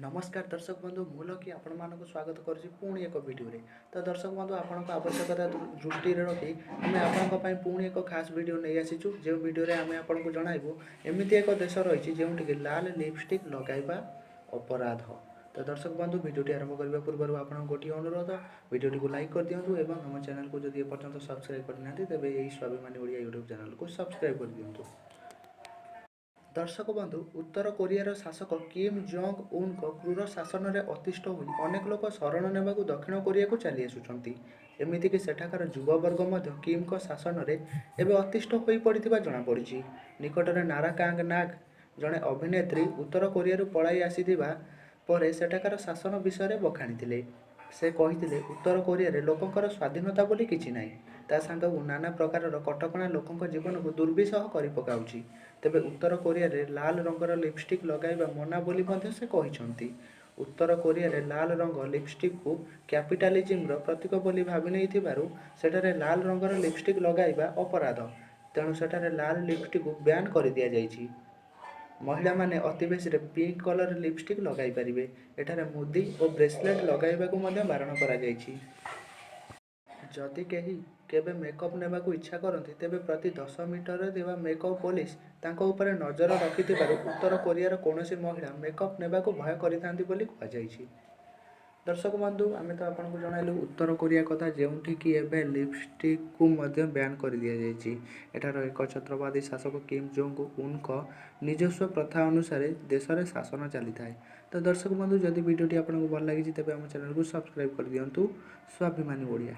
नमस्कार दर्शक बंधु मूल कि आपण मानक स्वागत करुच्ची पुणी एक भिडियो तो दर्शक बंधु आपण आवश्यकता दृष्टि रखी आम आपण पुणी एक खास भिडियो नहीं आसीचु जो भिडियो आम आपको जनइबू एमती एक देश रही जोटि लाल लिपस्टिक लगाइबा अपराध। तो दर्शक बंधु भिडियोटी आरंभ करने पूर्व आपको गोटे अनुरोध भिडियोटी को लाइक कर दिंतु और आम चैनल को जब एपर्तंत सब्सक्राइब करना तेज यही स्वाभिमानी ओडिया यूट्यूब चैनल को सब्सक्राइब कर दिंतु। दर्शक बंधु उत्तर कोरियार शासक किम जोंग उन क्रूर शासन में अतिष्ठ हो अनेक लोक शरण ने दक्षिण कोरिया को चली आसुंच एमतीक सेठाकार युववर्ग किम को शासन में एवं अतिष्ठ हो पड़ा जमापड़ी। निकटने नारा कांग नाग जड़े अभिनेत्री उत्तर कोरिया पलाई आसी पर सेठाकार शासन विषय बखाणी से कही उत्तर कोरिया लोकंर स्वाधीनता बोली किछि नाही ता सांगू नाना प्रकार कटकणा लोकों जीवन को दुर्विषह कर पकाउछि। तेबे उत्तर कोरिया लाल रंगर लिपस्टिक लगाइबा मना बोली से कहिसंती। उत्तर कोरिया लाल रंग लिपस्टिक को कैपिटालिज्म प्रतीक बोली भावी नहीं सेठारे लाल रंगर लिपस्टिक लगाइबा अपराध, तेणु सेठारे लाल लिपस्टिक को बैन कर दिया जाइछि। महिला माने अति बेसी पिंक कलर लिपस्टिक लगाई पारिबे। एठारे मुदी और ब्रेसलेट लगाइबाकू मध्य बारण करा जाइछि। जदि केही केबे मेकअप नेबाकू इच्छा करती तेबे प्रति 10 मीटर थिबा मेकअप पुलिस तांको ऊपर नजर रखिथिबारु उत्तर कोरियार कौनसी महिला मेकअप नेबाकू भय करिथांती बोली कहा जाइछि। दर्शक बंधु आम तो आपको जनइलु उत्तर कोरिया कथा जोटि कि एबे लिपस्टिक को मध्य बैन कर दिया जाइछि। एठार एक छत्रवादी शासक किम जोंग उन निजस्व प्रथा अनुसार देश में शासन चली थाए। तो दर्शक बंधु जदि वीडियोटी आपको भल लगी तेज आम चैनल को सब्सक्राइब कर दिंतु। स्वाभिमानी ओडिया।